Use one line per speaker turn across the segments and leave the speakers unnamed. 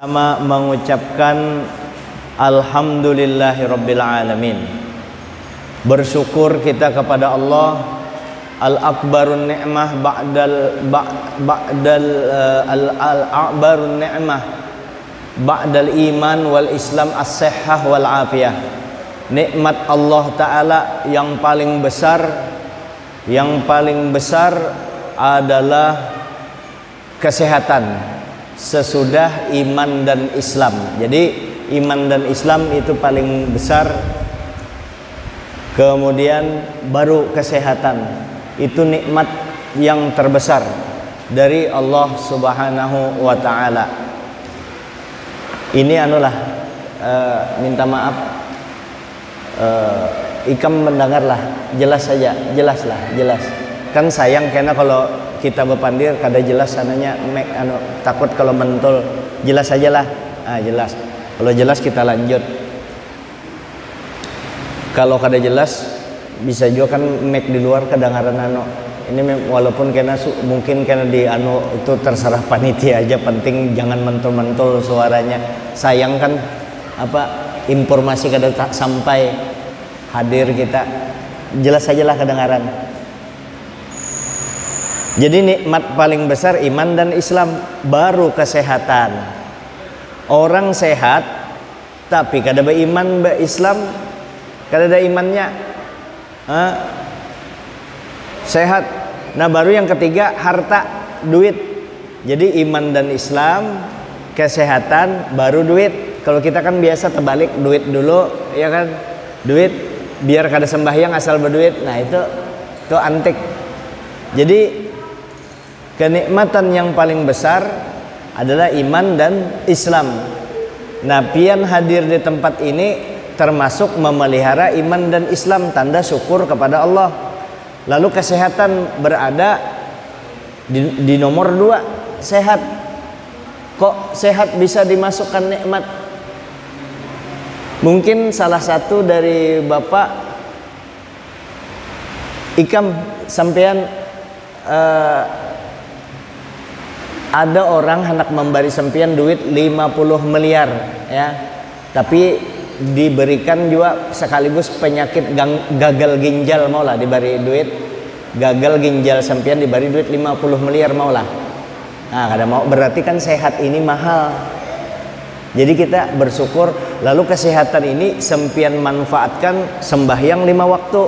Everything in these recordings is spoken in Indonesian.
Mengucapkan alhamdulillahirabbil alamin. Bersyukur kita kepada Allah al-akbarun ni'mah al-akbarun ni'mah ba'dal iman wal islam as-sihhah wal afiyah. Nikmat Allah taala yang paling besar adalah kesehatan sesudah iman dan Islam. Jadi iman dan Islam itu paling besar, kemudian baru kesehatan. Itu nikmat yang terbesar dari Allah Subhanahu wa taala. Ini minta maaf, Ikam mendengarlah, jelas kan sayang karena kalau kita bepandir kada jelas sananya takut kalau mentul. Jelas sajalah. Jelas. Kalau jelas kita lanjut. Kalau kada jelas bisa juga kan di luar kedengaran Ini walaupun mungkin karena itu terserah panitia aja, penting jangan mentul-mentul suaranya. Sayang kan informasi kada tak sampai hadir kita. Jelas sajalah kedengaran. Jadi nikmat paling besar iman dan Islam, baru kesehatan. Orang sehat tapi kada beriman Islam, kada ada imannya, sehat. Nah baru yang ketiga harta, duit. Jadi iman dan Islam, kesehatan, baru duit. Kalau kita kan biasa terbalik, duit dulu, ya kan? Duit biar kada sembahyang asal berduit. Nah itu antik. Jadi kenikmatan yang paling besar adalah iman dan Islam. Nah, pian hadir di tempat ini termasuk memelihara iman dan Islam, tanda syukur kepada Allah. Lalu kesehatan berada di nomor 2, sehat. Kok sehat bisa dimasukkan nikmat? Mungkin salah satu dari Bapak Ikam sampean ada orang hendak memberi sempian duit 50 miliar ya, tapi diberikan juga sekaligus penyakit gagal ginjal, maulah diberi duit gagal ginjal sempian diberi duit 50 miliar maulah. Nah kada mau, berarti kan sehat ini mahal. Jadi kita bersyukur. Lalu kesehatan ini sempian manfaatkan sembahyang 5 waktu.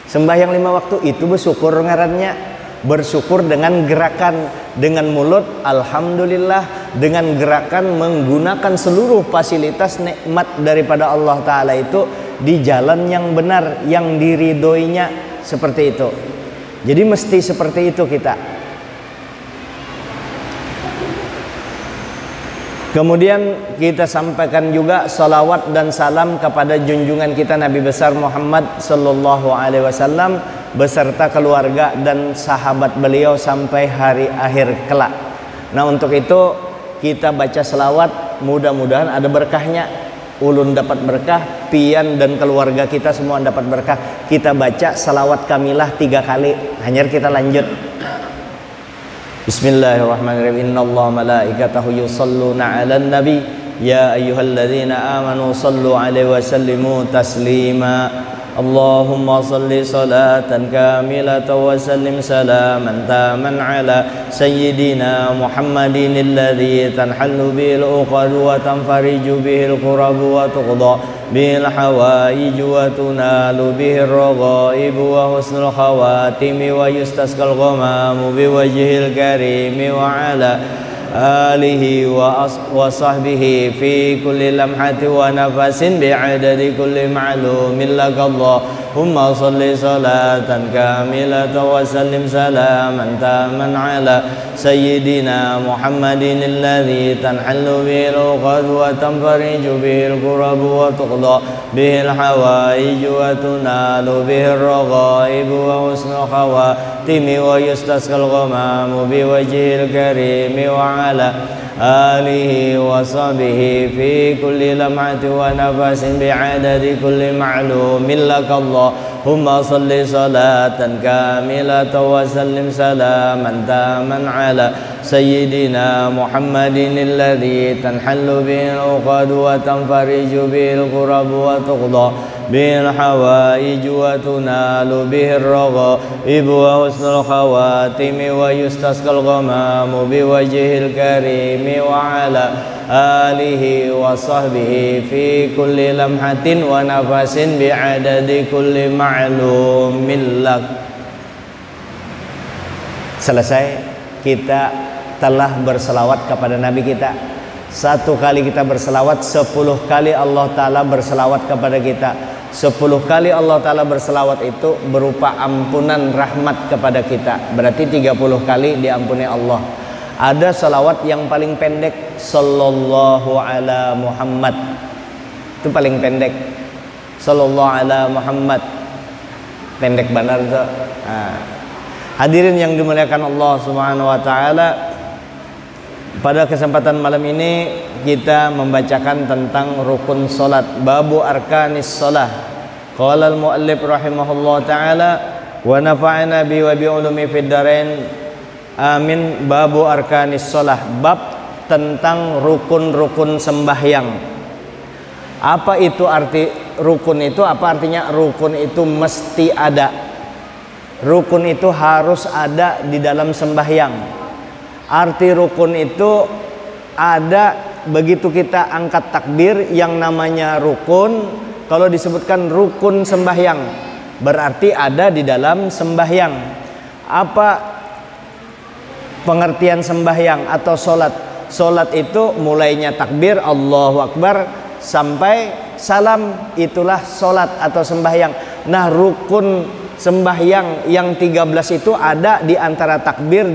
Sembahyang 5 waktu itu bersyukur ngarannya. Bersyukur dengan gerakan, dengan mulut alhamdulillah, dengan gerakan menggunakan seluruh fasilitas nikmat daripada Allah Ta'ala itu di jalan yang benar, yang diridhoinya, seperti itu. Jadi mesti seperti itu kita. Kemudian kita sampaikan juga salawat dan salam kepada junjungan kita Nabi besar Muhammad sallallahu alaihi wasallam beserta keluarga dan sahabat beliau sampai hari akhir kelak. Nah untuk itu kita baca selawat, mudah-mudahan ada berkahnya. Ulun dapat berkah, pian dan keluarga kita semua dapat berkah. Kita baca selawat kamilah 3 kali. Hanyar kita lanjut. Bismillahirrahmanirrahim. Innallaha malaikatahu yusholluna 'alan nabi ya ayyuhalladzina amanu shallu 'alaihi wa sallimu taslima. Allahumma salli salatan kamilatan wa sallim salaman taman ala sayyidina Muhammadin alladhi tanhallu bil uqad wa tanfariju bihil qurab wa tuqda bil hawaij wa tunalu bihir raghaib wa husnul khawatim wa yustasqal ghamamu biwajhil karim wa ala alihi wa sahbihi fi kulli lamhati wa nafasin bi'adadi kulli ma'lumin lakallahumma salli salatan kamilatan wa sallim salaman taman ala sayyidina Muhammadin alladhi tanhallu bil uqad wa tanfariju bil qurab wa tuqda bil hawaij wa tunalu bihir raghaib wa husnul khawatim wa yustasqal ghamamu biwajhil karim wa ala alihi wa sahbihi fi kulli lam'ati wa nafasin bi'adadi kulli ma'lumin lakallahumma Allahumma salli salatan kamilatan wa sallim salaman taman ala sayyidina Muhammadin alladhi tanhallu bil uqad wa tanfariju bil qurab wa tuqda bil hawaij wa tunalu bihir raghaib wa husnul khawatim wa yustasqal ghamamu bi wajhil karim wa ala alihi wa sahbihi fi kulli lamhatin wa nafasin bi adadi kulli ma'lumin lak. Selesai, kita telah berselawat kepada Nabi kita. Satu kali kita berselawat, 10 kali Allah Ta'ala berselawat kepada kita. 10 kali Allah Ta'ala berselawat itu berupa ampunan rahmat kepada kita. Berarti 30 kali diampuni Allah. Ada salawat yang paling pendek, sallallahu ala Muhammad. Itu paling pendek. Sallallahu ala Muhammad. Pendek benar tuh. Nah. Hadirin yang dimuliakan Allah Subhanahu wa taala, pada kesempatan malam ini kita membacakan tentang rukun salat, babu arkanis shalah. Qala al-muallif rahimahullah taala wa nafa'ana bi wa bi ulumi fid darain. Amin. Babu arkanis shalah, bab tentang rukun-rukun sembahyang. Apa itu arti rukun itu? Apa artinya rukun itu mesti ada? Rukun itu harus ada di dalam sembahyang. Arti rukun itu ada begitu kita angkat takbir, yang namanya rukun. Kalau disebutkan rukun sembahyang berarti ada di dalam sembahyang. Apa pengertian sembahyang atau solat? Solat itu mulainya takbir Allahu Akbar sampai salam, itulah solat atau sembahyang. Nah, rukun sembahyang yang 13 itu ada di antara takbir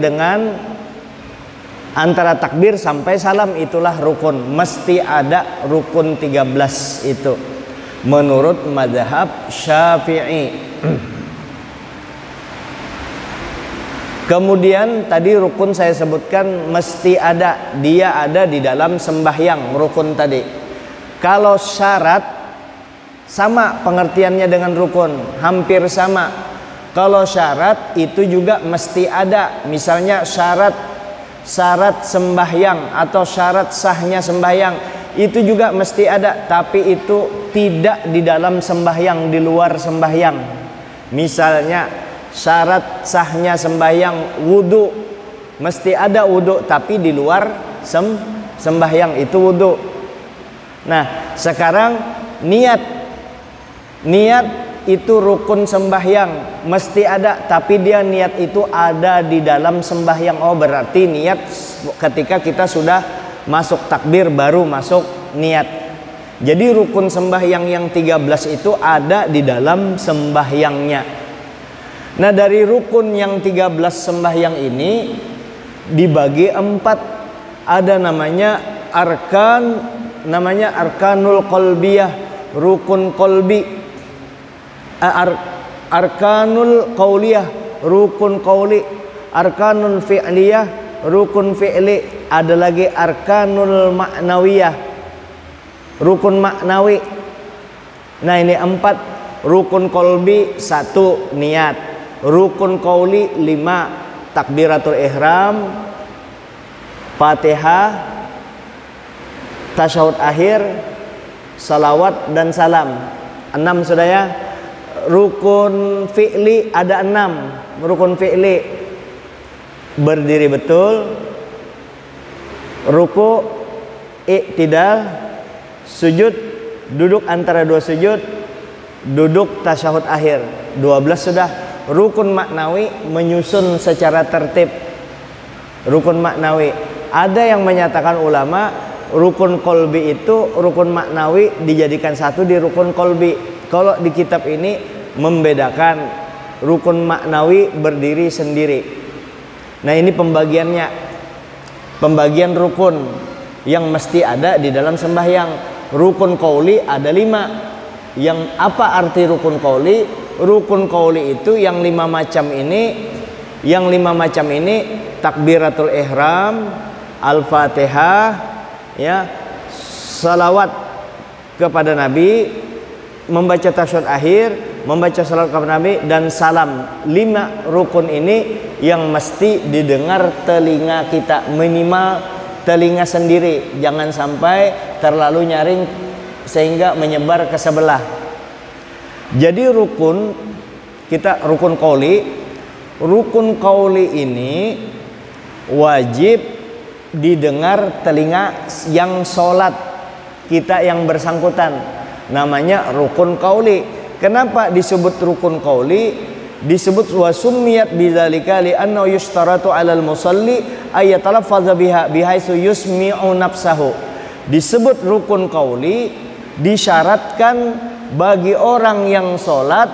sampai salam, itulah rukun. Mesti ada rukun 13 itu menurut mazhab Syafi'i. Kemudian tadi rukun saya sebutkan mesti ada, dia ada di dalam sembahyang, rukun tadi. Kalau syarat sama pengertiannya dengan rukun, hampir sama. Kalau syarat itu juga mesti ada. Misalnya syarat sembahyang atau syarat sahnya sembahyang itu juga mesti ada, tapi itu tidak di dalam sembahyang, di luar sembahyang. Misalnya syarat sahnya sembahyang wudu, mesti ada wudu, tapi di luar sembahyang itu wudu. Nah, sekarang niat itu rukun sembahyang, mesti ada, tapi dia niat itu ada di dalam sembahyang. Oh, berarti niat ketika kita sudah masuk takbir baru masuk niat. Jadi rukun sembahyang yang 13 itu ada di dalam sembahyangnya. Nah, dari rukun yang 13 sembahyang ini dibagi 4. Ada namanya arkanul qalbiyah, rukun qalbi. Arkanul qauliyah, rukun qauli. Arkanul fi'liyah, rukun fi'li. Ada lagi arkanul ma'nawiyah, rukun maknawi. Nah, ini 4. Rukun qalbi 1 niat, rukun qauli 5 takbiratul ihram, Fatihah, tasyahud akhir, salawat dan salam. 6 sudah ya. Rukun fi'li ada 6. Rukun fi'li berdiri betul, ruku, i'tidal, sujud, duduk antara 2 sujud, duduk tasyahud akhir. 12 sudah. Rukun maknawi menyusun secara tertib. Rukun maknawi, ada yang menyatakan ulama rukun kolbi itu, rukun maknawi dijadikan satu di rukun kolbi. Kalau di kitab ini membedakan rukun maknawi berdiri sendiri. Nah, ini pembagiannya. Pembagian rukun yang mesti ada di dalam sembahyang. Rukun qauli ada 5. Yang apa arti rukun qauli? Rukun qauli itu yang 5 macam ini. Yang 5 macam ini takbiratul ihram, al-fatihah, ya, salawat kepada Nabi, membaca tasyahud akhir, membaca salat kepada Nabi, dan salam. 5 rukun ini yang mesti didengar telinga kita, minimal telinga sendiri, jangan sampai terlalu nyaring sehingga menyebar ke sebelah. Jadi rukun kita, rukun qauli ini wajib didengar telinga yang sholat kita yang bersangkutan, namanya rukun qauli. Kenapa disebut rukun qauli? Disebut wa summiyat bidzalika li anna yushtaratu 'alal musalli ay yatalaffaza biha bihaitsu yusmi'u nafsahu. Disebut rukun qauli disyaratkan bagi orang yang sholat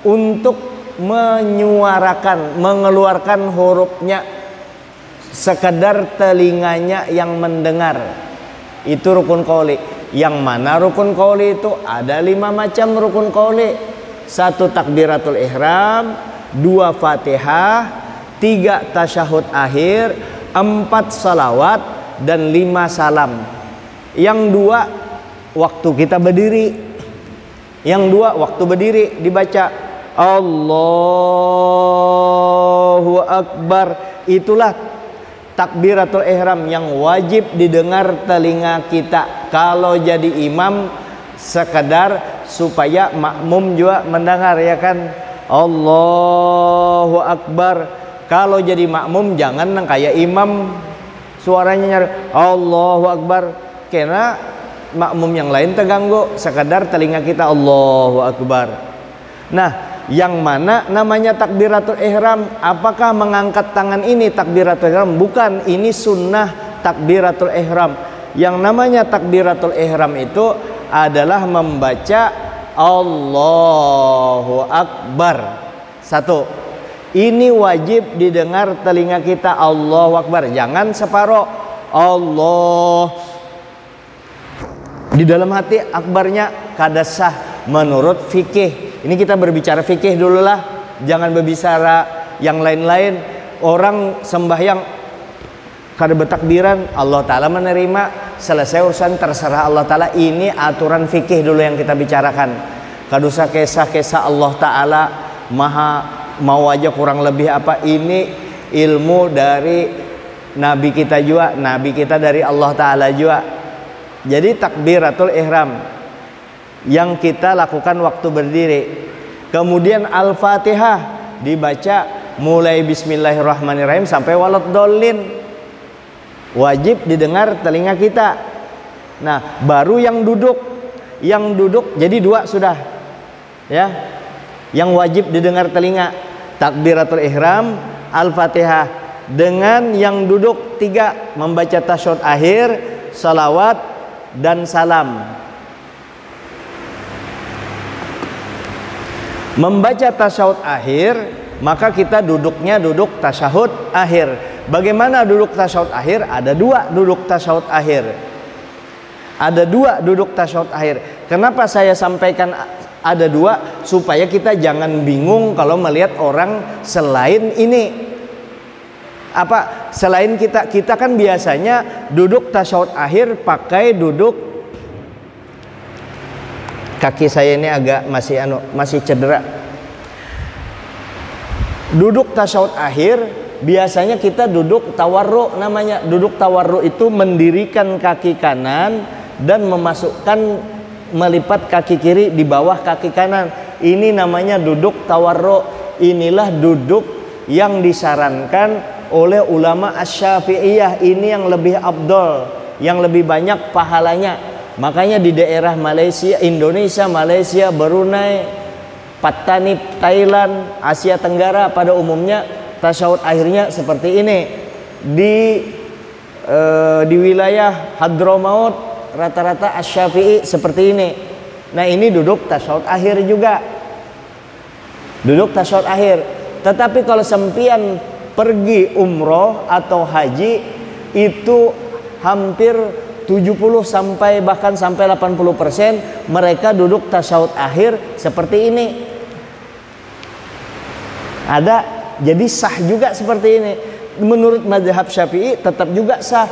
untuk menyuarakan, mengeluarkan hurufnya, sekedar telinganya yang mendengar. Itu rukun qauli. Yang mana rukun qauli itu? Ada 5 macam rukun qauli. 1 takbiratul ihram, 2 fatihah, 3 tasyahud akhir, 4 salawat, dan 5 salam. Yang 2 waktu kita berdiri. Yang 2 waktu berdiri dibaca Allahu Akbar. Itulah takbiratul ihram yang wajib didengar telinga kita. Kalau jadi imam sekedar supaya makmum juga mendengar, ya kan? Allahu Akbar. Kalau jadi makmum jangan kayak imam suaranya nyari Allahu Akbar, karena makmum yang lain terganggu. Sekedar telinga kita Allahu Akbar. Nah, yang mana namanya takbiratul ihram? Apakah mengangkat tangan ini takbiratul ihram? Bukan, ini sunnah takbiratul ihram. Yang namanya takbiratul ihram itu adalah membaca Allahu Akbar. 1. Ini wajib didengar telinga kita, Allahu Akbar. Jangan separoh Allah di dalam hati, akbarnya kada sah menurut fikih. Ini kita berbicara fikih dulu lah, jangan berbicara yang lain-lain. Orang sembahyang kada bertakbiran, Allah Ta'ala menerima, selesai urusan, terserah Allah Ta'ala. Ini aturan fikih dulu yang kita bicarakan. Kada usah kisah-kisah Allah Ta'ala maha mau aja kurang lebih apa. Ini ilmu dari Nabi kita juga, Nabi kita dari Allah Ta'ala juga. Jadi takbiratul ihram yang kita lakukan waktu berdiri. Kemudian Al-Fatihah dibaca mulai Bismillahirrahmanirrahim sampai waladdallin. Wajib didengar telinga kita. Nah, baru yang duduk. Yang duduk jadi 2 sudah. Ya. Yang wajib didengar telinga, takbiratul ihram, Al-Fatihah. Dengan yang duduk 3, membaca tasyahud akhir, salawat, dan salam. Membaca tasyahud akhir, maka kita duduknya duduk tasyahud akhir. Bagaimana duduk tasyahud akhir? Ada 2 duduk tasyahud akhir. Ada 2 duduk tasyahud akhir. Kenapa saya sampaikan ada 2? Supaya kita jangan bingung kalau melihat orang selain ini. Apa? Selain kita kan biasanya duduk tasyahud akhir pakai duduk, kaki saya ini agak masih cedera. Duduk tasyahud akhir biasanya kita duduk tawarru namanya. Duduk tawarru itu mendirikan kaki kanan dan melipat kaki kiri di bawah kaki kanan. Ini namanya duduk tawarru. Inilah duduk yang disarankan oleh ulama Asy-Syafi'iyah. Ini yang lebih afdol, yang lebih banyak pahalanya. Makanya di daerah Malaysia, Indonesia, Malaysia, Brunei, Patani, Thailand, Asia Tenggara pada umumnya tasyahud akhirnya seperti ini. Di wilayah Hadramaut rata-rata Asy-Syafi'i seperti ini. Nah, ini duduk tasyahud akhir juga. Duduk tasyahud akhir. Tetapi kalau sempian pergi umroh atau haji, itu hampir 70 sampai bahkan sampai 80% mereka duduk tasyahud akhir seperti ini. Ada, jadi sah juga seperti ini. Menurut mazhab Syafi'i tetap juga sah.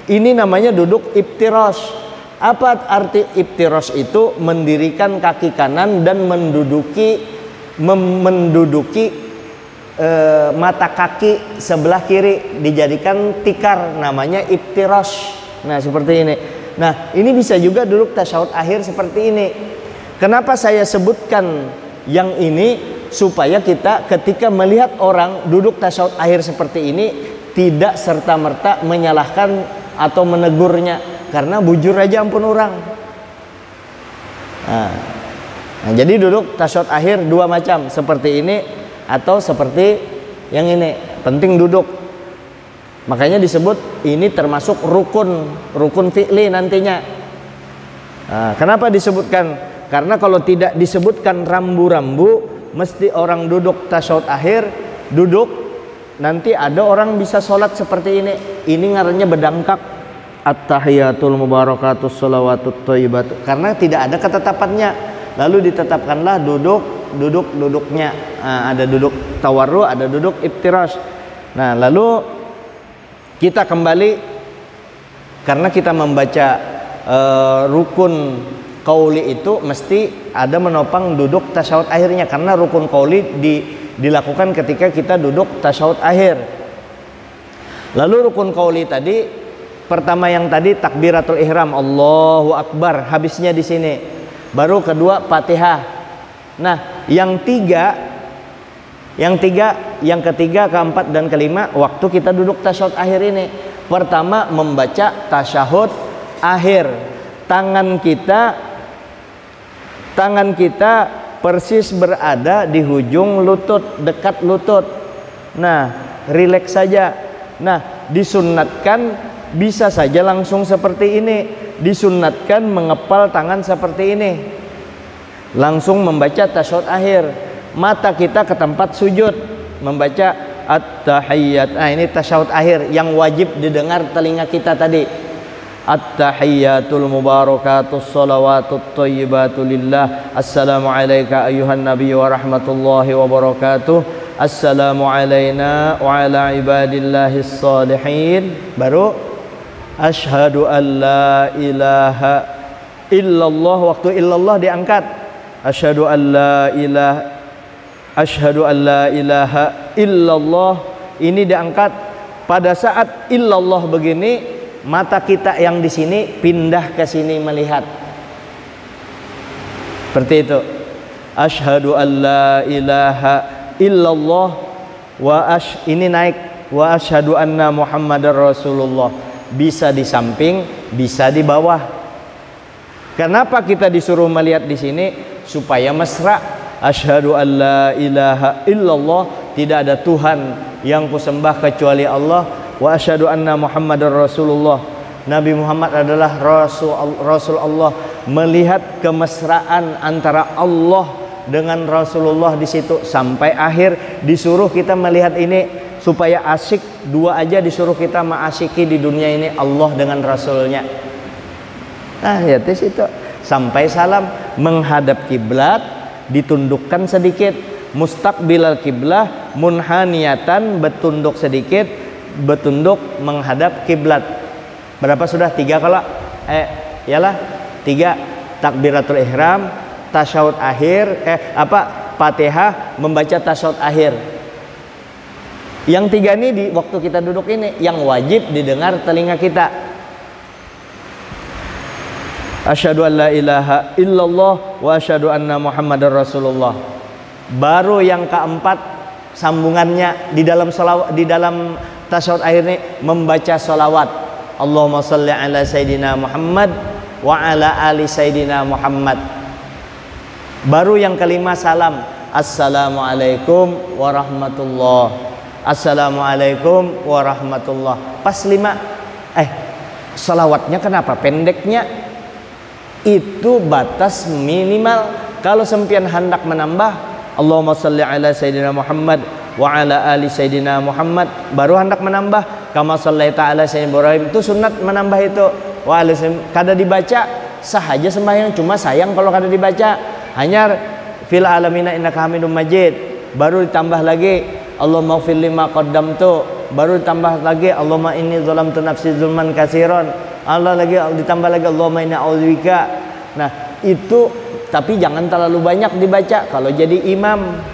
Ini namanya duduk iftirash. Apa arti iftirash itu? Mendirikan kaki kanan dan menduduki mata kaki sebelah kiri dijadikan tikar, namanya iftirash. Nah seperti ini. Nah ini bisa juga duduk tasyahud akhir seperti ini. Kenapa saya sebutkan yang ini? Supaya kita ketika melihat orang duduk tasyahud akhir seperti ini tidak serta-merta menyalahkan atau menegurnya, karena bujur aja ampun orang. Nah, jadi duduk tasyahud akhir dua macam, seperti ini atau seperti yang ini. Penting duduk. Makanya disebut ini termasuk rukun fi'li nantinya. Nah, kenapa disebutkan? Karena kalau tidak disebutkan rambu-rambu, mesti orang duduk tasyahud akhir, duduk, nanti ada orang bisa sholat seperti ini. Ini ngarannya bedangkak, at-tahiyatul mubarakatus sholawatut thayyibatu, karena tidak ada ketetapannya. Lalu ditetapkanlah duduknya. Nah, ada duduk tawarru, ada duduk iftirash. Nah lalu kita kembali, karena kita membaca rukun qauli itu mesti ada menopang duduk tasyahud akhirnya, karena rukun qauli dilakukan ketika kita duduk tasyahud akhir. Lalu rukun qauli tadi, pertama yang tadi takbiratul ihram, Allahu Akbar, habisnya di sini. Baru kedua Fatihah. Nah, yang ketiga, keempat dan kelima waktu kita duduk tasyahud akhir ini. Pertama membaca tasyahud akhir. Tangan kita persis berada di ujung lutut, dekat lutut. Nah, rileks saja. Nah, disunnatkan bisa saja langsung seperti ini. Disunnatkan mengepal tangan seperti ini. Langsung membaca tasyahud akhir. Mata kita ke tempat sujud, membaca at-tahiyyat. Nah, ini tasyahud akhir yang wajib didengar telinga kita tadi. At-tahiyyatul mubarakatus sholawatut thayyibatu lillah. Assalamu alayka ayyuhan nabiy wa rahmatullahi wa barakatuh. Assalamu alayna wa ala ibadillahis salihin. Baru asyhadu an la ilaha illallah. Waktu illallah diangkat. Asyhadu an la ilaha illallah. Ini diangkat. Pada saat illallah begini, mata kita yang di sini pindah ke sini melihat. Seperti itu. Asyhadu an la ilaha illallah ini naik, wa asyhadu anna Muhammadar Rasulullah. Bisa di samping, bisa di bawah. Kenapa kita disuruh melihat di sini? Supaya mesra. Asyhadu an la ilaha illallah, tidak ada Tuhan yang kusembah kecuali Allah. Wa asyhadu anna Muhammadar Rasulullah, Nabi Muhammad adalah Rasul Allah. Melihat kemesraan antara Allah dengan Rasulullah di situ sampai akhir. Disuruh kita melihat ini supaya asyik. Dua aja disuruh kita ma'asyiki di dunia ini, Allah dengan Rasulnya. Nah ya di situ sampai salam, menghadap kiblat, ditundukkan sedikit, mustaqbilal kiblah, munhaniyatan, bertunduk sedikit, bertunduk menghadap kiblat. Berapa sudah? 3 kalau? Yalah 3. Takbiratul ihram, tasyahud akhir, Fatihah, membaca tasyahud akhir. Yang 3 ini di waktu kita duduk ini yang wajib didengar telinga kita. Asyhadu an la ilaha illallah wa asyhadu anna Muhammadar Rasulullah. Baru yang keempat sambungannya di dalam tasyahud akhir ini membaca sholawat. Allahumma sholli ala sayyidina Muhammad wa ala ali sayyidina Muhammad. Baru yang kelima salam. Assalamualaikum warahmatullah. Assalamualaikum warahmatullah. Pas 5. Sholawatnya kenapa pendeknya? Itu batas minimal. Kalau sempian hendak menambah, Allahumma sholli ala sayyidina Muhammad wa ala ali sayyidina Muhammad, baru hendak menambah kama shallaita ala sayyidina Ibrahim, itu sunat menambah itu. Wa kada dibaca sah aja sembahyang, cuma sayang kalau kada dibaca. Hanya fil alamina innaka hamidum majid, baru ditambah lagi Allahumma ighfir lima qaddamtu, baru ditambah lagi Allahumma inni zalamtu nafsi zulman katsiran. Allah lagi ditambah lagi Allahumma inna a'udzubika. Nah, itu tapi jangan terlalu banyak dibaca kalau jadi imam.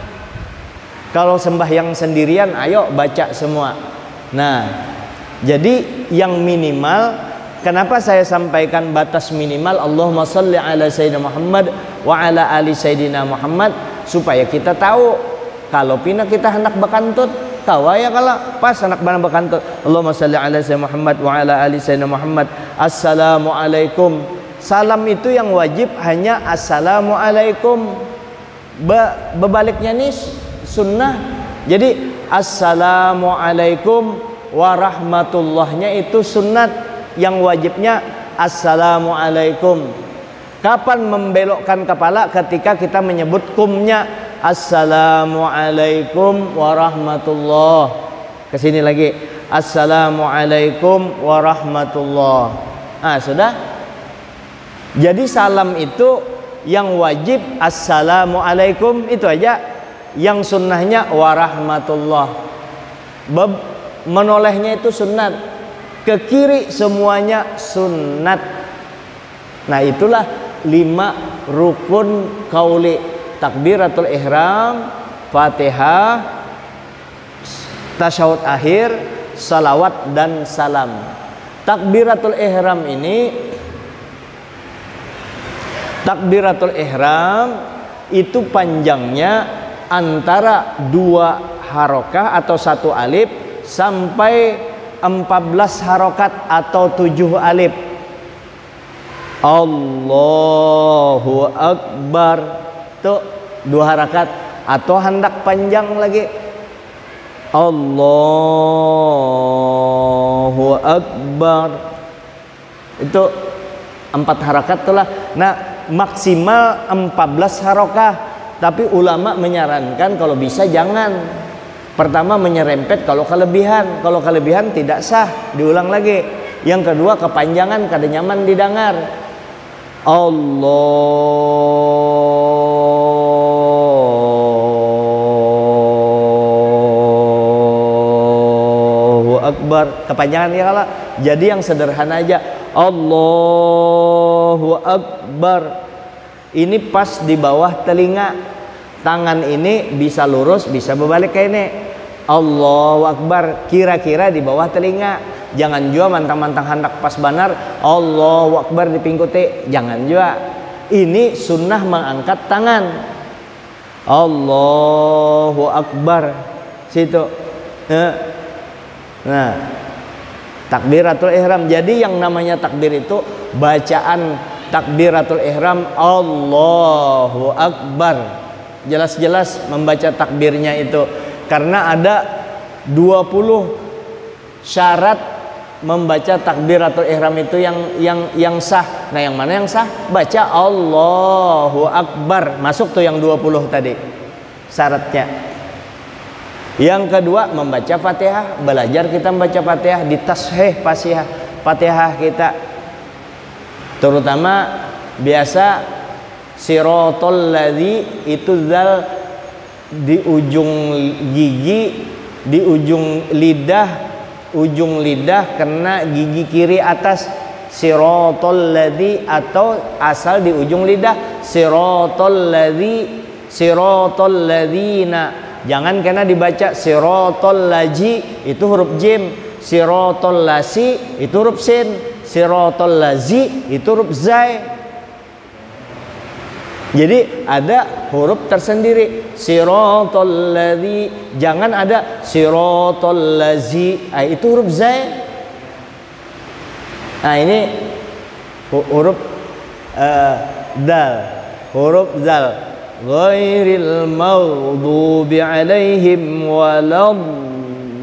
Kalau sembahyang sendirian ayo baca semua. Nah, jadi yang minimal, kenapa saya sampaikan batas minimal Allahumma sholli ala sayyidina Muhammad wa ala ali sayyidina Muhammad, supaya kita tahu kalau pina kita hendak bekantut kawaya kalau pas hendak bana bekantut Allahumma sholli ala sayyidina Muhammad wa ala ali sayyidina Muhammad, assalamualaikum. Salam itu yang wajib hanya assalamualaikum. Bebaliknya nih sunnah. Jadi assalamualaikum warahmatullahnya itu sunnat, yang wajibnya assalamualaikum. Kapan membelokkan kepala? Ketika kita menyebut kumnya assalamualaikum warahmatullah. Kesini lagi assalamualaikum warahmatullah. Ah, sudah. Jadi salam itu yang wajib assalamualaikum itu aja. Yang sunnahnya warahmatullah. Menolehnya itu sunnat. Ke kiri semuanya sunnat. Nah, itulah 5 rukun qauli: takbiratul ihram, Fatihah, tasyahud akhir, salawat dan salam. Takbiratul ihram itu panjangnya antara 2 harokah atau 1 alif sampai 14 harokat atau 7 alif. Allahu Akbar tuh 2 harakat, atau hendak panjang lagi Allahu Akbar itu 4 harakat tuh lah. Nah, maksimal 14 harokah. Tapi ulama menyarankan kalau bisa jangan. Pertama menyerempet kalau kelebihan. Kalau kelebihan tidak sah, diulang lagi. Yang kedua kepanjangan kada nyaman didengar. Allahu Akbar. Kepanjangan ya kalah. Jadi yang sederhana aja. Allahu Akbar. Ini pas di bawah telinga. Tangan ini bisa lurus, bisa berbalik kayak ini. Allahu Akbar kira-kira di bawah telinga. Jangan juga mantang-mantang hendak pas banar Allahu Akbar di pingkuti. Jangan juga. Ini sunnah mengangkat tangan. Allahu Akbar situ. Nah, takbiratul ihram. Jadi yang namanya takbir itu bacaan takbiratul ihram Allahu Akbar. Jelas-jelas membaca takbirnya itu. Karena ada 20 syarat membaca takbiratul ihram itu yang sah. Nah, yang mana yang sah? Baca Allahu Akbar. Masuk tuh yang 20 tadi syaratnya. Yang kedua membaca Fatihah. Belajar kita membaca Fatihah, ditasheh Fatihah kita. Terutama biasa siratal ladzi itu zal di ujung gigi, di ujung lidah kena gigi kiri atas. Siratal ladzi atau asal di ujung lidah siratal ladzina. Jangan kena dibaca siratal laji itu huruf jim, siratal lasi itu huruf sin. Siratal lazi itu huruf zai. Jadi ada huruf tersendiri. Siratal ladzi, jangan ada siratal lazi. Itu huruf zai. Nah, ini huruf dal. Huruf zal. Ghairil maghdubi alaihim waladdallin.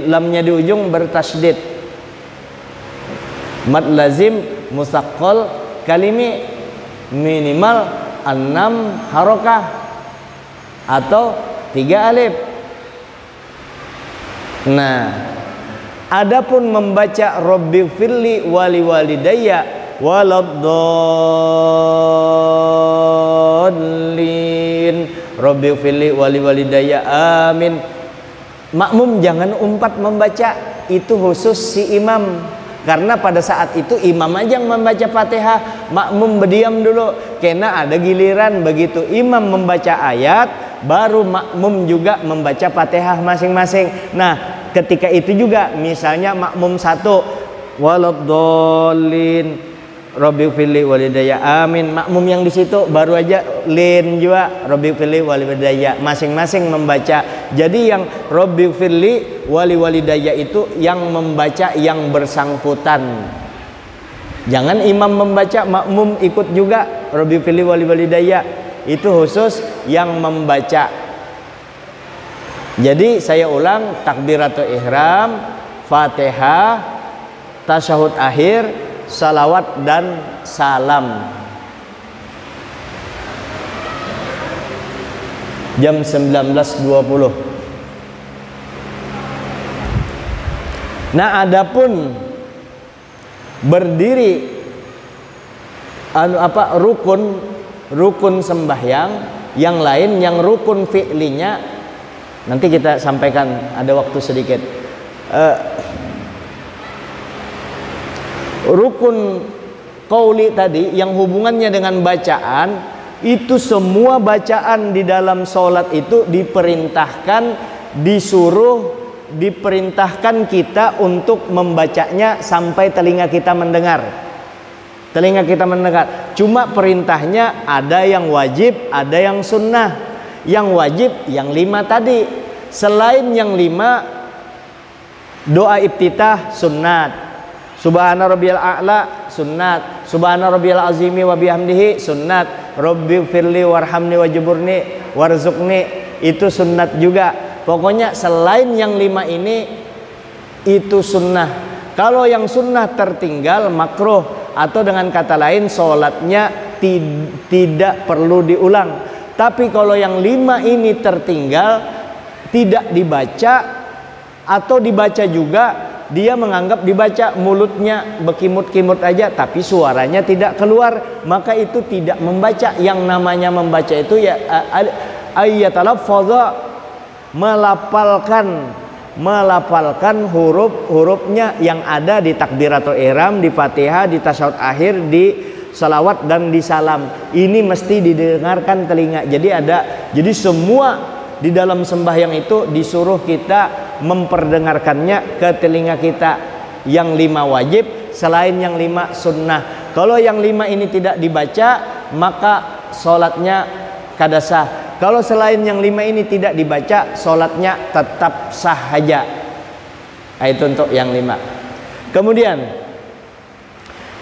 Lamnya di ujung bertasydid. Mad lazim musaqqal kalimi minimal 6 harokah atau 3 alif. Nah, adapun membaca Rabbighfirli wali walidayya waladdallin. Rabbighfirli wali walidayya amin. makmum jangan umpat membaca, itu khusus si imam. Karena pada saat itu imam aja yang membaca Fatihah, makmum berdiam dulu. Karena ada giliran begitu imam membaca ayat, baru makmum juga membaca Fatihah masing-masing. Nah, ketika itu juga misalnya makmum satu waladdallin Rabbighfirli walidayya amin, makmum yang di situ baru aja lin juga Rabbighfirli walidayya, masing-masing membaca. Jadi yang Rabbighfirli walidayya itu yang membaca yang bersangkutan. Jangan imam membaca makmum ikut juga Rabbighfirli walidayya, itu khusus yang membaca. Jadi saya ulang, takbiratul ihram, Fatihah, tasyahud akhir, salawat dan salam. Jam 19.20. Nah, adapun berdiri rukun sembahyang yang lain, yang rukun fi'linya nanti kita sampaikan, ada waktu sedikit. Rukun qauli tadi yang hubungannya dengan bacaan, itu semua bacaan di dalam sholat itu diperintahkan kita untuk membacanya sampai telinga kita mendengar. Cuma perintahnya ada yang wajib, ada yang sunnah. Yang wajib yang 5 tadi. Selain yang 5, doa iftitah sunnat, Subhana rabbiyal a'la sunnat, Subhana rabbiyal azimi wa bihamdihi sunnat, Rabbighfirli warhamni wajburni warzuqni, itu sunnat juga. Pokoknya selain yang 5 ini itu sunnah. Kalau yang sunnah tertinggal makruh, atau dengan kata lain sholatnya tidak perlu diulang. Tapi kalau yang 5 ini tertinggal, tidak dibaca atau dibaca juga, dia menganggap dibaca, mulutnya berkimut-kimut aja tapi suaranya tidak keluar, maka itu tidak membaca. Yang namanya membaca itu ya ayatalafadha, melafalkan huruf-hurufnya yang ada di takbiratul ihram, di Fatihah, di tasyahud akhir, di salawat dan di salam. Ini mesti didengarkan telinga. Jadi semua di dalam sembahyang itu disuruh kita memperdengarkannya ke telinga kita. Yang 5 wajib, selain yang 5 sunnah. Kalau yang 5 ini tidak dibaca, maka sholatnya kada sah. Kalau selain yang 5 ini tidak dibaca, sholatnya tetap sah saja. Itu untuk yang 5. Kemudian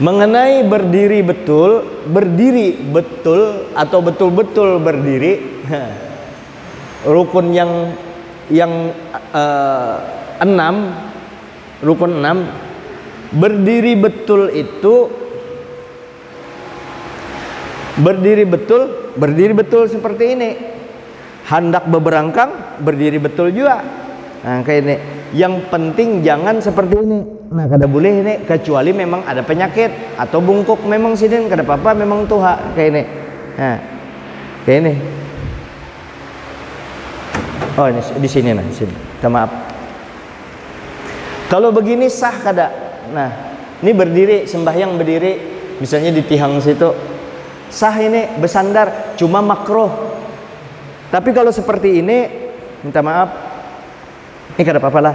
mengenai berdiri betul atau betul-betul berdiri, rukun yang 6, rukun 6, berdiri betul itu berdiri betul seperti ini. Hendak beberangkang berdiri betul juga. Nah, kayak ini. Yang penting jangan seperti ini. Nah, kada boleh ini, kecuali memang ada penyakit atau bungkuk memang sini kada apa-apa, memang tuha kayak ini. Nah, kayak ini. Oh, ini di sini nah, sini. Minta maaf. Kalau begini sah kada? Nah, ini berdiri, sembahyang berdiri, misalnya di tihang situ. Sah ini, bersandar, cuma makruh. Tapi kalau seperti ini, minta maaf, ini kada apa-apa lah.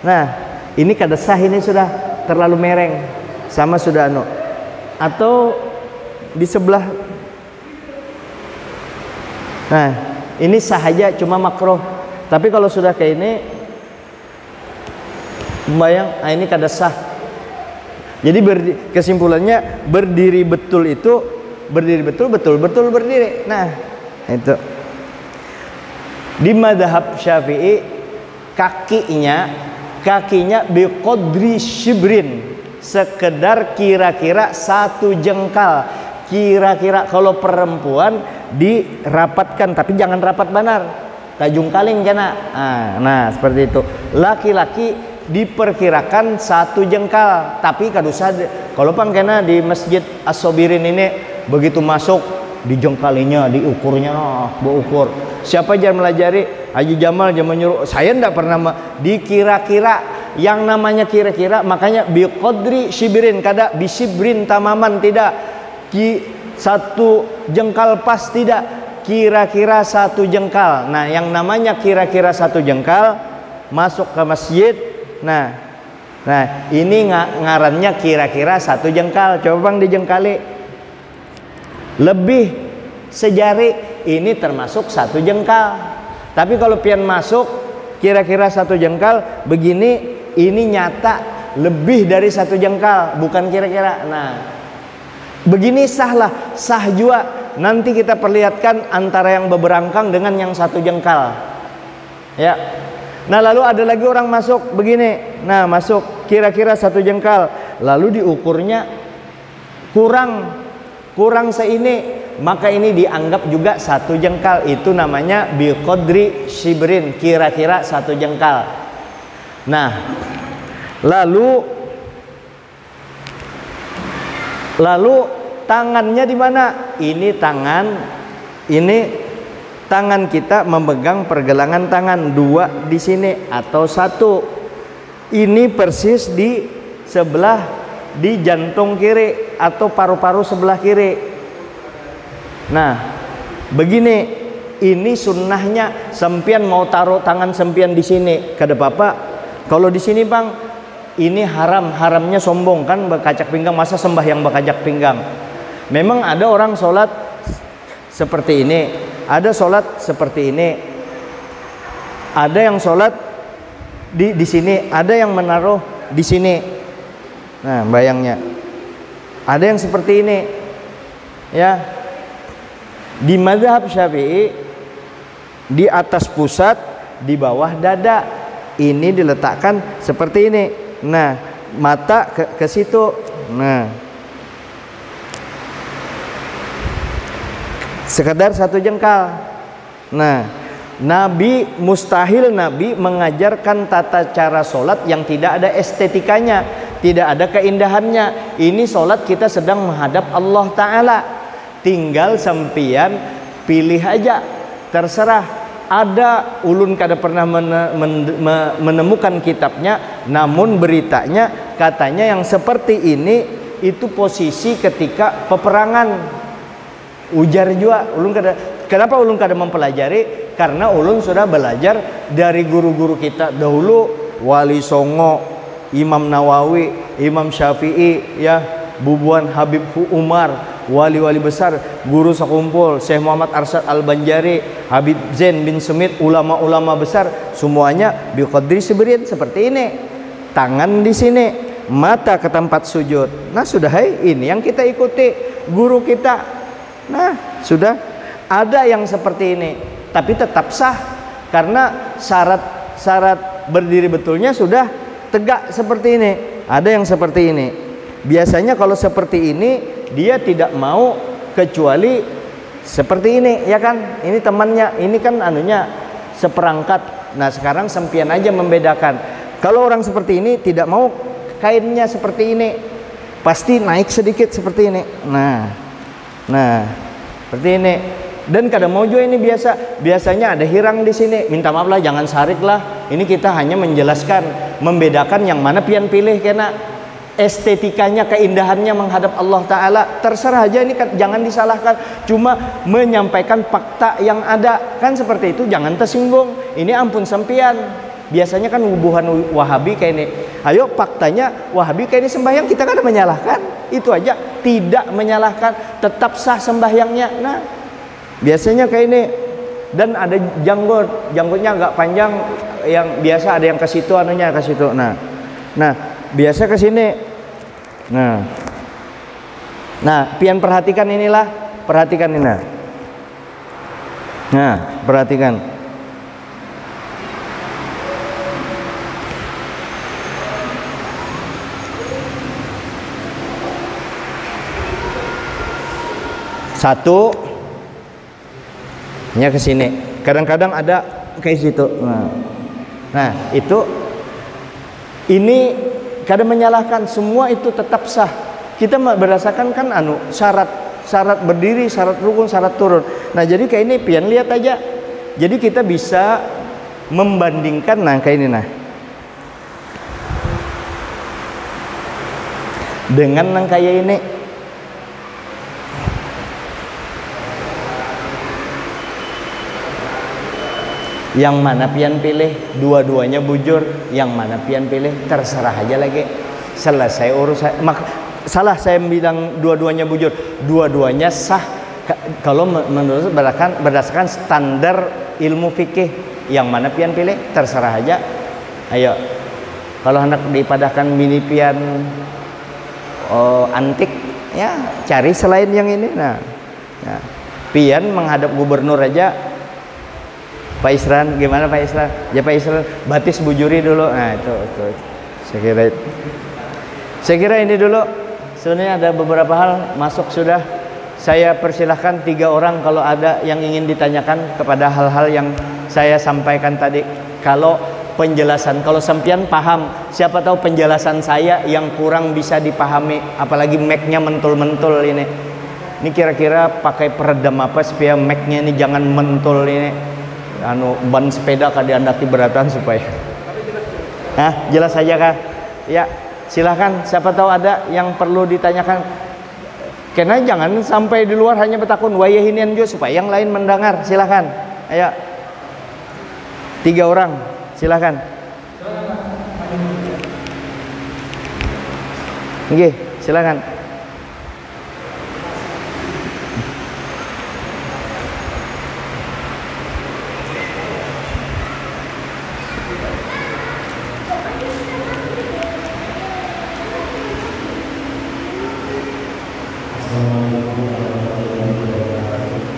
Nah, ini kada sah, ini sudah terlalu mereng, sama sudah atau di sebelah. Nah, ini sah aja, cuma makruh. Tapi kalau sudah kayak ini, membayang, ini kada sah. Jadi kesimpulannya berdiri betul itu berdiri betul berdiri. Nah, itu di mazhab Syafi'i kakinya biqadri shibrin, sekedar kira-kira 1 jengkal. Kira-kira kalau perempuan dirapatkan, tapi jangan rapat benar, tajung kaling kena. Nah, seperti itu. Laki-laki diperkirakan 1 jengkal, tapi kada usah. Kalau pang kena di Masjid As-Sobirin ini begitu masuk dijengkalinya, diukurnya, berukur. Siapa aja melajari Haji Jamal dia menyuruh, saya enggak pernah dikira-kira. Yang namanya kira-kira, makanya biqadri shibrin, kada bisibrin tamaman, tidak satu jengkal pas, tidak, kira-kira satu jengkal. Nah, yang namanya kira-kira satu jengkal masuk ke masjid. Nah ini ngarannya kira-kira satu jengkal. Coba bang dijengkali, lebih sejari, ini termasuk satu jengkal. Tapi kalau pian masuk kira-kira satu jengkal begini, ini nyata lebih dari satu jengkal, bukan kira-kira. Nah, begini sahlah, sah juga. Nanti kita perlihatkan antara yang beberangkang dengan yang satu jengkal. Ya. Nah, lalu ada lagi orang masuk begini. Nah, masuk kira-kira satu jengkal, lalu diukurnya kurang seini, maka ini dianggap juga satu jengkal. Itu namanya biqadri shibrin, kira-kira satu jengkal. Nah, lalu tangannya di mana? Ini tangan kita memegang pergelangan tangan, dua di sini atau satu. Ini persis di sebelah, di jantung kiri atau paru-paru sebelah kiri. Nah, begini, ini sunnahnya. Sempian mau taruh tangan sempian di sini, kada apa-apa. Kalau di sini bang, ini haramnya sombong kan, berkacak pinggang, masa sembahyang berkacak pinggang. Memang ada orang sholat seperti ini, ada sholat seperti ini, ada yang sholat di sini, ada yang menaruh di sini. Nah, bayangnya, ada yang seperti ini, ya. Di mazhab Syafi'i, di atas pusat, di bawah dada. Ini diletakkan seperti ini. Nah, mata ke situ. Nah, sekedar satu jengkal. Nah, mustahil Nabi mengajarkan tata cara sholat yang tidak ada estetikanya, tidak ada keindahannya. Ini sholat kita sedang menghadap Allah Ta'ala. Tinggal sempian pilih aja, terserah. Ada ulun kada pernah menemukan kitabnya, namun beritanya katanya yang seperti ini itu posisi ketika peperangan. Ujar juga ulun kada. Kenapa ulun kada mempelajari? Karena ulun sudah belajar dari guru-guru kita dahulu, Wali Songo, Imam Nawawi, Imam Syafi'i, ya, Bubuan Habib Umar, wali-wali besar, guru sekumpul, Syekh Muhammad Arsyad Al-Banjari, Habib Zain bin Semit, ulama-ulama besar, semuanya biqadri shibrin seperti ini. Tangan di sini, mata ke tempat sujud. Nah, sudah, ini yang kita ikuti guru kita. Nah, sudah ada yang seperti ini, tapi tetap sah karena syarat berdiri betulnya sudah tegak seperti ini. Ada yang seperti ini. Biasanya kalau seperti ini dia tidak mau kecuali seperti ini, ya kan? Ini temannya, ini kan anunya seperangkat. Nah, sekarang sempian aja membedakan. Kalau orang seperti ini tidak mau kainnya seperti ini, pasti naik sedikit seperti ini. Nah, seperti ini. Dan kadang mau juga ini biasanya ada hirang di sini. Minta maaf lah, jangan sarik lah. Ini kita hanya menjelaskan, membedakan yang mana pian pilih kena. Estetikanya, keindahannya menghadap Allah Ta'ala, terserah aja, ini kan jangan disalahkan, cuma menyampaikan fakta yang ada, kan seperti itu, jangan tersinggung. Ini ampun sempian, biasanya kan hubungan Wahabi kayak ini, ayo faktanya Wahabi kayak ini sembahyang, kita kan menyalahkan, itu aja, tidak menyalahkan, tetap sah sembahyangnya. Nah, biasanya kayak ini. Dan ada janggutnya agak panjang, yang biasa ada yang ke situ, anunya ke situ. Nah, biasa ke sini. Nah, pian perhatikan inilah, perhatikan ini. Nah, perhatikan. Satu, nya ke sini. Kadang-kadang ada kayak situ. Nah, itu ini kadang menyalahkan, semua itu tetap sah. Kita berdasarkan kan syarat syarat berdiri, syarat rukun, syarat turun. Nah jadi kayak ini pian lihat aja. Jadi kita bisa membandingkan, nah kayak ini nah, dengan yang kayak ini. Yang mana pian pilih? Dua-duanya bujur. Yang mana pian pilih? Terserah aja lagi. Selesai urusan. Salah saya bilang dua-duanya bujur. Dua-duanya sah kalau menurut berdasarkan standar ilmu fikih. Yang mana pian pilih? Terserah aja. Ayo. Kalau hendak dipadahkan mini pian antik, ya cari selain yang ini. Nah, pian menghadap gubernur aja. Pak Isran, gimana Pak Isran? Ya Pak Isran, batis bujuri dulu. Nah itu. Saya kira ini dulu. Sebenarnya ada beberapa hal masuk sudah. Saya persilahkan 3 orang kalau ada yang ingin ditanyakan kepada hal-hal yang saya sampaikan tadi. Kalau penjelasan, kalau sampean paham, siapa tahu penjelasan saya yang kurang bisa dipahami, apalagi mic-nya mentul-mentul ini. Ini kira-kira pakai peredam apa supaya mic-nya ini jangan mentul ini. Ban sepeda kah diandaki beratan supaya. Nah, jelas saja kah? Ya, silahkan. Siapa tahu ada yang perlu ditanyakan. Karena jangan sampai di luar hanya betakun wayahinian juga supaya yang lain mendengar. Silahkan. Ayo. 3 orang. Silahkan. Oke, silahkan.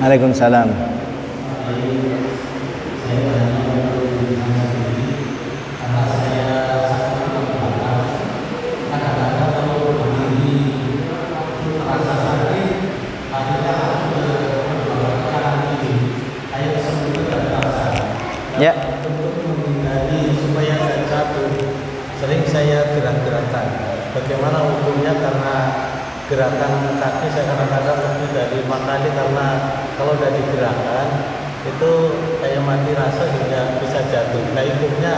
Waalaikumsalam. Ya.
Untuk menghindari supaya tidak jatuh, sering saya gerak-gerakan. Bagaimana hukumnya? Karena gerakan kaki saya kadang-kadang lebih dari 5 kali, karena kalau udah digerakkan itu kayak mati rasa juga bisa jatuh. Nah hukumnya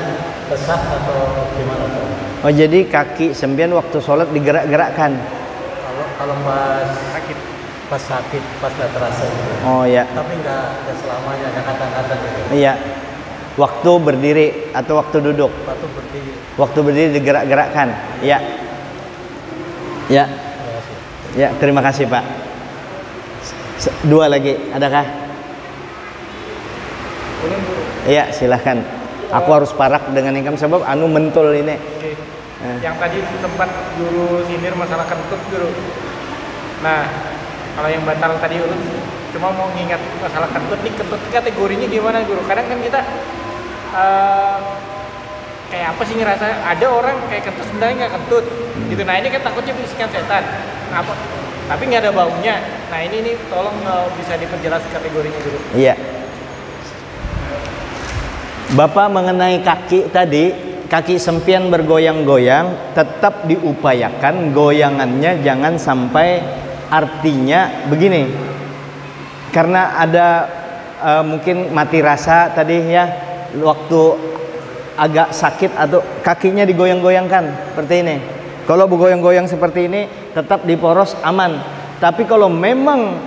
sah atau gimana Pak?
Oh jadi kaki sempian waktu sholat digerak-gerakkan?
Kalau pas sakit, pas nggak terasa gitu.
Oh ya.
Tapi nggak selamanya, nggak kadang-kadang gitu.
Iya. Waktu berdiri atau waktu duduk?
Waktu berdiri.
Waktu berdiri digerak-gerakkan. Ya. Ya. Ya, terima kasih Pak. 2 lagi, adakah? Iya, silahkan. Aku harus parak dengan income sebab anu mentul ini.
Oke. Yang tadi sempat guru sinir masalah kentut guru. Nah, kalau yang batal tadi urut, cuma mau ngingat masalah kentut nih, kentut kategorinya gimana guru? Kadang kan kita kayak apa sih ngerasa ada orang kayak kentut sebenarnya nggak kentut gitu. Nah ini kan takutnya bisikan setan. Apa? Tapi nggak ada baunya. Nah ini tolong bisa diperjelas kategorinya dulu.
Iya. Bapak mengenai kaki tadi, kaki sempian bergoyang-goyang, tetap diupayakan goyangannya jangan sampai, artinya begini. Karena ada mungkin mati rasa tadi ya, waktu agak sakit atau kakinya digoyang-goyangkan seperti ini. Kalau bergoyang-goyang seperti ini tetap diporos aman. Tapi kalau memang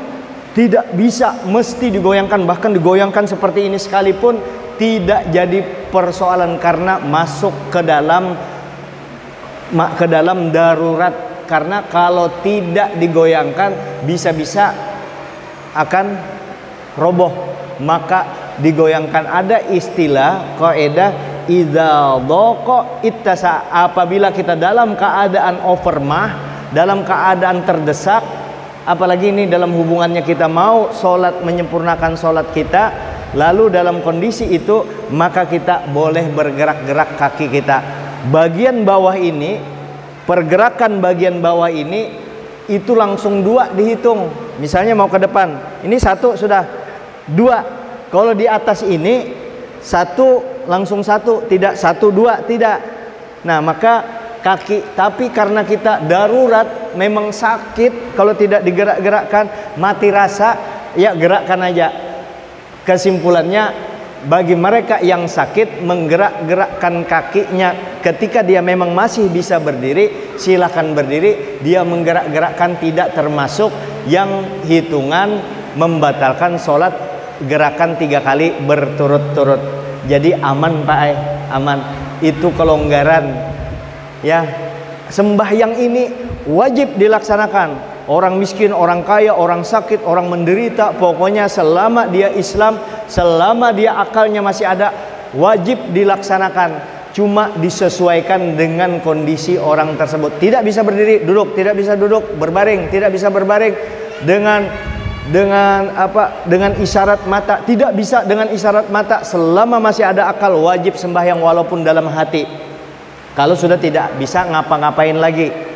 tidak bisa mesti digoyangkan, bahkan digoyangkan seperti ini sekalipun tidak jadi persoalan karena masuk ke dalam darurat. Karena kalau tidak digoyangkan bisa-bisa akan roboh, maka digoyangkan. Ada istilah kaidah idza dhaqa ittasa, apabila kita dalam keadaan overmah, dalam keadaan terdesak, apalagi ini dalam hubungannya kita mau sholat, menyempurnakan sholat kita, lalu dalam kondisi itu maka kita boleh bergerak-gerak kaki kita. Bagian bawah ini, pergerakan bagian bawah ini itu langsung 2 dihitung. Misalnya mau ke depan, ini 1 sudah, 2. Kalau di atas ini 1 langsung 1, tidak 1 2, tidak. Nah maka kaki, tapi karena kita darurat, memang sakit, kalau tidak digerak-gerakkan mati rasa, ya gerakkan aja. Kesimpulannya, bagi mereka yang sakit, menggerak-gerakkan kakinya ketika dia memang masih bisa berdiri, silakan berdiri. Dia menggerak-gerakkan tidak termasuk yang hitungan membatalkan sholat gerakan 3 kali berturut-turut. Jadi aman Pak, aman. Itu kelonggaran ya. Sembahyang ini wajib dilaksanakan. Orang miskin, orang kaya, orang sakit, orang menderita, pokoknya selama dia Islam, selama dia akalnya masih ada, wajib dilaksanakan. Cuma disesuaikan dengan kondisi orang tersebut. Tidak bisa berdiri, duduk, tidak bisa duduk, berbaring, tidak bisa berbaring. Dengan isyarat mata, tidak bisa dengan isyarat mata. Selama masih ada akal, wajib sembahyang walaupun dalam hati. Kalau sudah tidak bisa ngapa-ngapain lagi.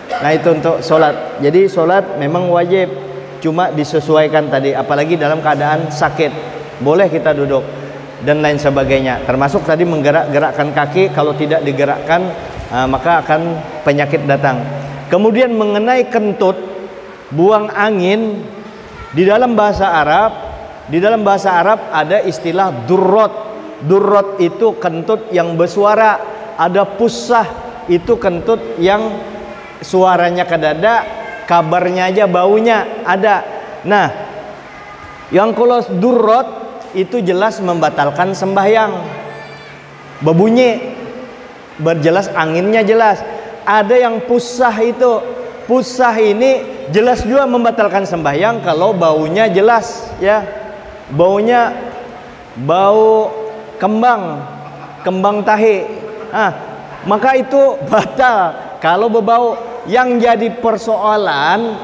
Nah itu untuk sholat. Jadi sholat memang wajib, cuma disesuaikan tadi. Apalagi dalam keadaan sakit, boleh kita duduk dan lain sebagainya. Termasuk tadi menggerak-gerakkan kaki. Kalau tidak digerakkan maka akan penyakit datang. Kemudian mengenai kentut, buang angin, di dalam bahasa Arab ada istilah durrot. Durrot itu kentut yang bersuara. Ada pusah, itu kentut yang suaranya ke dada, kabarnya aja baunya ada. Nah, yang kalau durrot itu jelas membatalkan sembahyang. Berbunyi, berjelas anginnya jelas. Ada yang pusah itu, pusah ini jelas juga membatalkan sembahyang kalau baunya jelas ya. Baunya bau kembang tahe. Maka itu batal. Kalau berbau, yang jadi persoalan,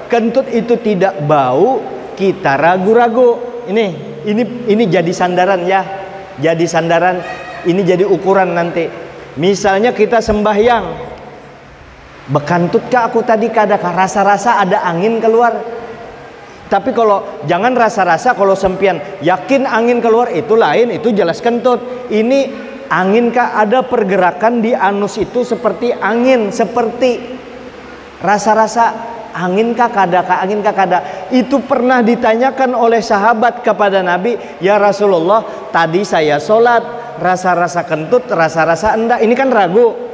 kentut itu tidak bau, kita ragu-ragu. Ini jadi sandaran ya. Jadi sandaran, ini jadi ukuran nanti. Misalnya kita sembahyang, bekantutkah aku tadi, kadang rasa-rasa ada angin keluar. Tapi kalau jangan rasa-rasa, kalau sempian yakin angin keluar, itu lain, itu jelas kentut. Ini anginkah, ada pergerakan di anus itu seperti angin, seperti rasa-rasa anginkah kada. Itu pernah ditanyakan oleh sahabat kepada Nabi, ya Rasulullah, tadi saya sholat, rasa-rasa kentut, rasa-rasa enggak. Ini kan ragu.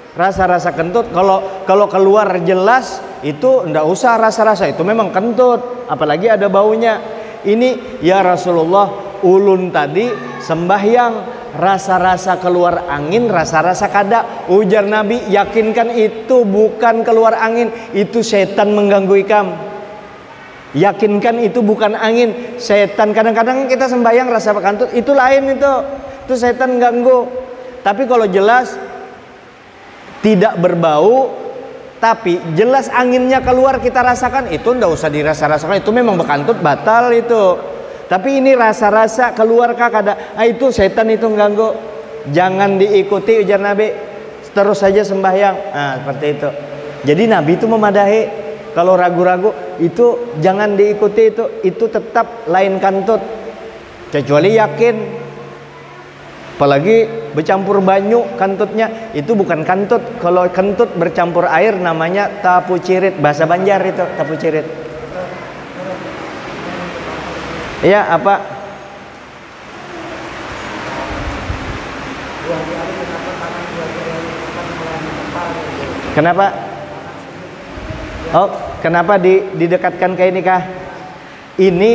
Rasa-rasa kentut, kalau keluar jelas, itu enggak usah rasa-rasa, itu memang kentut, apalagi ada baunya. Ini ya Rasulullah, ulun tadi sembahyang, rasa-rasa keluar angin, rasa-rasa kada. Ujar Nabi, yakinkan itu bukan keluar angin, itu setan mengganggu ikam. Yakinkan itu bukan angin, setan. Kadang-kadang kita sembahyang rasa kentut, itu lain, itu setan ganggu. Tapi kalau jelas tidak berbau, tapi jelas anginnya keluar kita rasakan, itu ndak usah dirasa-rasakan, itu memang bekantut, batal itu. Tapi ini rasa-rasa keluar kada, itu setan, itu ganggu. Jangan diikuti ujar Nabi, terus saja sembahyang. Seperti itu. Jadi Nabi itu memadahi. Kalau ragu-ragu itu jangan diikuti, itu tetap lain kantut. Kecuali yakin. Apalagi bercampur banyu kantutnya, itu bukan kantut. Kalau kentut bercampur air namanya tapu cirit, bahasa Banjar itu tapu cirit. Iya, apa? Kenapa? Oh, kenapa didekatkan kayak ini kah? Ini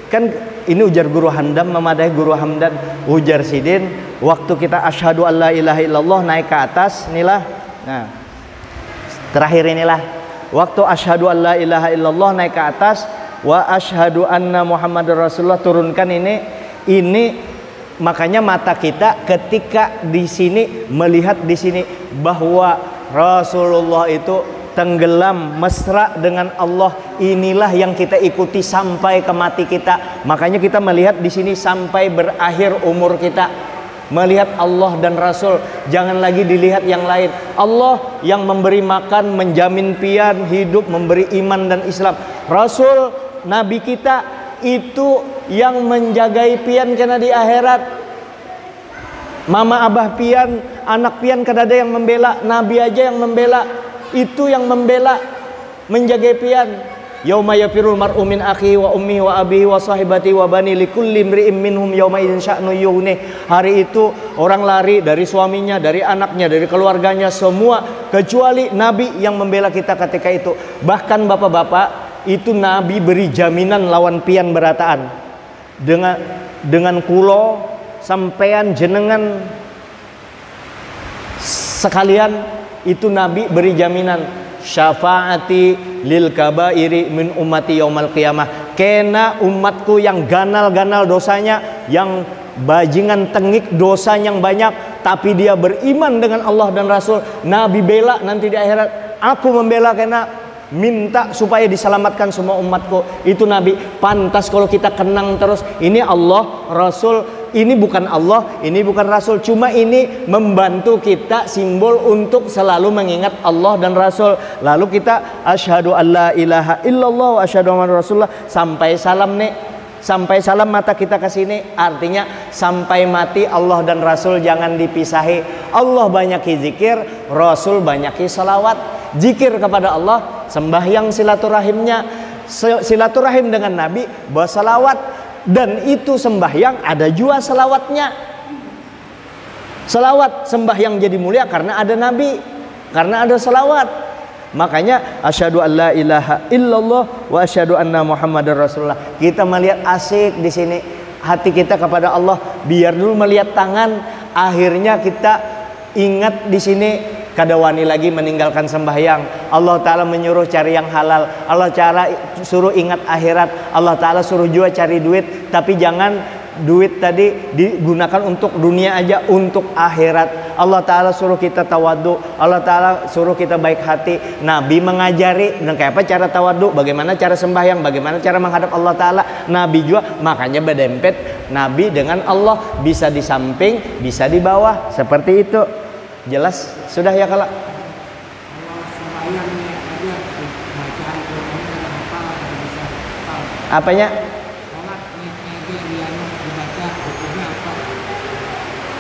kan, ini ujar Guru Hamdan, memadahi Guru Hamdan. Ujar Sidin, waktu kita asyhadu alla ilaha illallah naik ke atas, inilah. Nah, terakhir inilah. Waktu asyhadu alla ilaha illallah naik ke atas, wa asyhadu anna Muhammadar Rasulullah turunkan ini makanya mata kita ketika di sini melihat di sini bahwa Rasulullah itu tenggelam mesra dengan Allah, inilah yang kita ikuti sampai ke mati kita. Makanya kita melihat di sini sampai berakhir umur kita, melihat Allah dan Rasul, jangan lagi dilihat yang lain. Allah yang memberi makan, menjamin pian hidup, memberi iman dan Islam. Rasul Nabi kita itu yang menjagai pian kena di akhirat. Mama abah pian, anak pian kadada yang membela, Nabi aja yang membela. Itu yang membela, menjaga pian. Yauma yafirul mar'u min akhihi wa ummihi wa abihi wa sahibati wa bani likulli imri'in minhum yauma idzin sya'nu yughni. Hari itu orang lari dari suaminya, dari anaknya, dari keluarganya semua, kecuali Nabi yang membela kita ketika itu. Bahkan bapak-bapak, itu Nabi beri jaminan lawan pian berataan. Dengan kulo sampean jenengan sekalian, itu Nabi beri jaminan syafaati lil kabairi min ummati yaumal qiyamah. Kena umatku yang ganal-ganal dosanya, yang bajingan tengik dosa yang banyak, tapi dia beriman dengan Allah dan Rasul, Nabi bela nanti di akhirat. Aku membela kena minta supaya diselamatkan semua umatku. Itu Nabi. Pantas kalau kita kenang terus, ini Allah, Rasul. Ini bukan Allah, ini bukan Rasul. Cuma ini membantu kita, simbol untuk selalu mengingat Allah dan Rasul. Lalu kita asyhadu alla ilaha illallah wa asyhadu anna Rasulullah. Sampai salam nih, sampai salam mata kita ke sini. Artinya sampai mati Allah dan Rasul jangan dipisahi. Allah banyaki zikir, Rasul banyaki salawat. Zikir kepada Allah, sembahyang silaturahimnya, silaturahim dengan Nabi, bersalawat. Dan itu sembahyang ada juga selawatnya. Selawat sembahyang jadi mulia karena ada Nabi, karena ada selawat. Makanya asyhadu alla ilaha illallah wa asyhadu anna Muhammadar Rasulullah. Kita melihat asik di sini hati kita kepada Allah. Biar dulu melihat tangan, akhirnya kita ingat di sini. Kada wani lagi meninggalkan sembahyang. Allah Ta'ala menyuruh cari yang halal. Allah Ta'ala suruh ingat akhirat. Allah Ta'ala suruh juga cari duit. Tapi jangan duit tadi digunakan untuk dunia aja, untuk akhirat. Allah Ta'ala suruh kita tawadu. Allah Ta'ala suruh kita baik hati. Nabi mengajari dan kayak apa cara tawadu, bagaimana cara sembahyang, bagaimana cara menghadap Allah Ta'ala. Nabi juga, makanya berdempet Nabi dengan Allah, bisa di samping, bisa di bawah, seperti itu. Jelas sudah ya kalau apanya?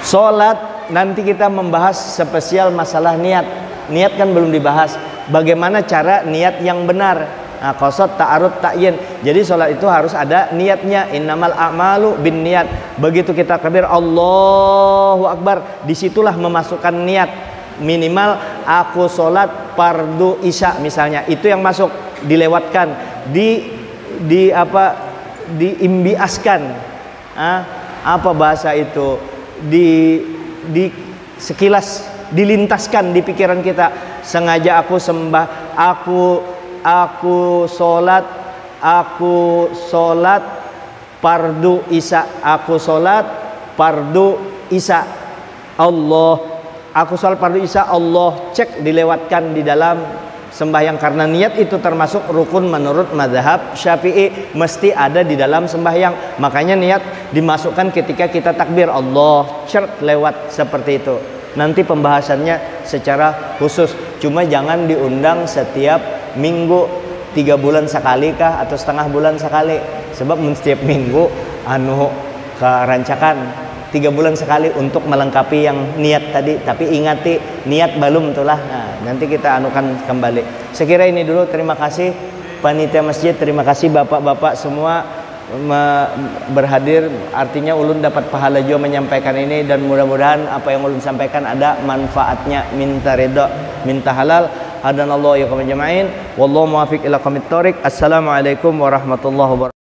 Sholat nanti kita membahas spesial masalah niat. Niat kan belum dibahas. Bagaimana cara niat yang benar? Nah, qasad, ta'arud, ta'yin. Jadi sholat itu harus ada niatnya. Innamal a'malu bin niat. Begitu kita kabir Allahu Akbar, disitulah memasukkan niat. Minimal aku sholat fardu isya misalnya, itu yang masuk, dilewatkan, diimbiaskan. Apa bahasa itu? Di sekilas dilintaskan di pikiran kita. Sengaja aku sembah, aku sholat fardu isya, aku sholat fardu isya, aku sholat fardu isya, Allah cek dilewatkan di dalam sembahyang. Karena niat itu termasuk rukun menurut mazhab Syafi'i, mesti ada di dalam sembahyang. Makanya niat dimasukkan ketika kita takbir, Allah cek lewat, seperti itu. Nanti pembahasannya secara khusus. Cuma jangan diundang setiap minggu, 3 bulan sekali kah atau setengah bulan sekali. Sebab setiap minggu kerancakan 3 bulan sekali untuk melengkapi yang niat tadi. Tapi ingati niat belum itulah. Nah, nanti kita anukan kembali. Sekira ini dulu. Terima kasih panitia masjid, terima kasih bapak-bapak semua berhadir. Artinya ulun dapat pahala juga menyampaikan ini, dan mudah-mudahan apa yang ulun sampaikan ada manfaatnya. Minta ridha, minta halal. Hadanallahu iyyakum jama'in. Wallahu muwaffiq ila aqwamit thoriq. Assalamualaikum warahmatullahi wabarakatuh.